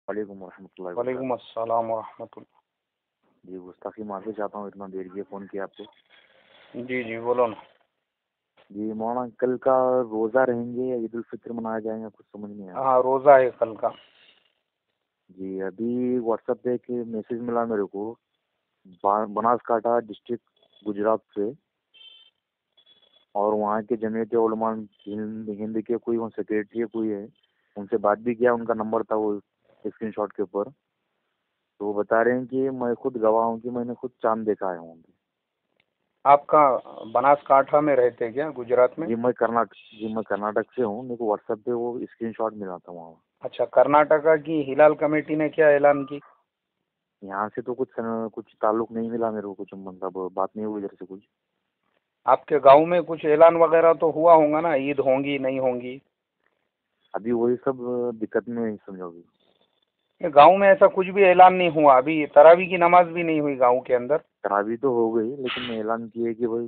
وعلیکم ورحمۃ اللہ وعلیکم وبرکاتہ۔ السلام ورحمۃ اللہ۔ جی گستاخی معافی چاہتا ہوں، اتنا دیر کیے فون کیا آپ کو۔ جی جی بولو نا۔ جی مولانا، کل کا روزہ رہیں گے یا عید الفطر منایا جائے گا، کچھ سمجھ نہیں آ رہا۔ ہاں روزہ ہے کل کا۔ جی ابھی واٹس ایپ پہ ایک میسج ملا میرے کو، بناسکانٹھا ڈسٹرکٹ گجرات سے، اور وہاں کے جمعیت علماء ہند کے کوئی وہاں سیکریٹری کوئی ہے، ان سے بات بھی کیا، ان کا نمبر تھا وہ اسکرین شاٹ کے اوپر۔ تو وہ بتا رہے ہیں کہ میں خود گواہ ہوں کہ میں نے خود چاند دیکھا ہے وہاں پہ۔ آپ کا بناسکانٹھا میں رہتے کیا گجرات میں؟ جی میں کرناٹک سے ہوں، میرے کو واٹس ایپ پہ وہ اسکرین شاٹ ملا تھا وہاں۔ اچھا، کرناٹکا کی ہلال کمیٹی نے کیا اعلان کی؟ یہاں سے تو کچھ تعلق نہیں ملا میرے کو، کچھ مطلب بات نہیں ہوئی ادھر سے کچھ۔ آپ کے گاؤں میں کچھ اعلان وغیرہ تو ہوا ہوگا نا، عید ہوں گی نہیں ہوں گی؟ ابھی وہی سب دقت میں سمجھو گی۔ گاؤں میں ایسا کچھ بھی اعلان نہیں ہوا؟ ابھی تراویح کی نماز بھی نہیں ہوئی گاؤں کے اندر؟ تراویح تو ہو گئی، لیکن اعلان کیے کہ بھائی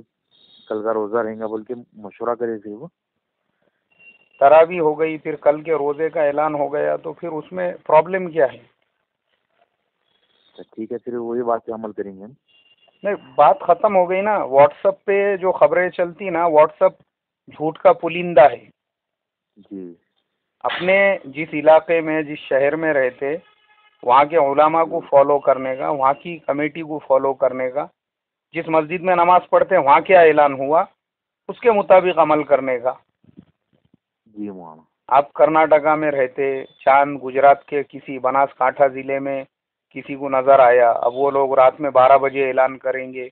کل کا روزہ رہیں گا بول کے مشورہ کرے تھے وہ۔ تراویح ہو گئی، پھر کل کے روزے کا اعلان ہو گیا، تو پھر اس میں پرابلم کیا ہے؟ ٹھیک ہے، پھر وہی بات پہ عمل کریں گے ہم۔ نہیں، بات ختم ہو گئی نا۔ واٹس ایپ پہ جو خبریں چلتی نا، واٹس ایپ جھوٹ کا پلندہ ہے۔ جی اپنے جس علاقے میں، جس شہر میں رہتے، وہاں کے علماء کو فالو کرنے کا، وہاں کی کمیٹی کو فالو کرنے کا، جس مسجد میں نماز پڑھتے وہاں کیا اعلان ہوا اس کے مطابق عمل کرنے کا۔ جی مولانا۔ آپ کرناٹکا میں رہتے، چاند گجرات کے کسی بناسکانٹھا ضلع میں کسی کو نظر آیا، اب وہ لوگ رات میں 12 بجے اعلان کریں گے،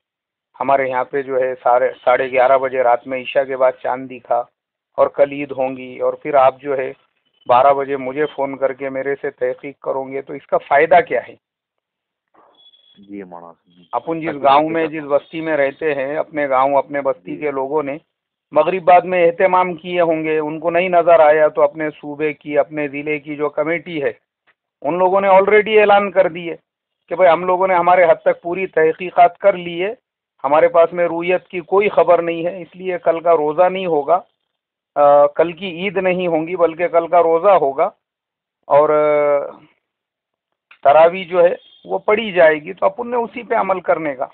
ہمارے یہاں پہ جو ہے 11:30 بجے رات میں عشاء کے بعد چاند دکھا اور کل عید ہوں گی، اور پھر آپ جو ہے 12 بجے مجھے فون کر کے میرے سے تحقیق کرو گے، تو اس کا فائدہ کیا ہے؟ جی مولانا۔ اپن جس گاؤں میں، جس بستی میں رہتے ہیں، اپنے گاؤں اپنے بستی کے لوگوں نے مغرب بعد میں اہتمام کیے ہوں گے، ان کو نہیں نظر آیا تو اپنے صوبے کی، اپنے ضلع کی جو کمیٹی ہے ان لوگوں نے آلریڈی اعلان کر دیے کہ بھائی ہم لوگوں نے ہمارے حد تک پوری تحقیقات کر لی ہے، ہمارے پاس میں رویت کی کوئی خبر نہیں ہے، اس لیے کل کا روزہ نہیں ہوگا، کل کی عید نہیں ہوں گی بلکہ کل کا روزہ ہوگا، اور تراویح جو ہے وہ پڑھی جائے گی، تو اپن نے اسی پہ عمل کرنے کا۔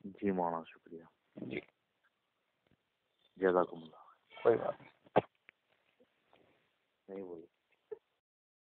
جی مولانا، شکریہ، جی جزاکم اللہ۔ کوئی بات نہیں۔ نہیں بول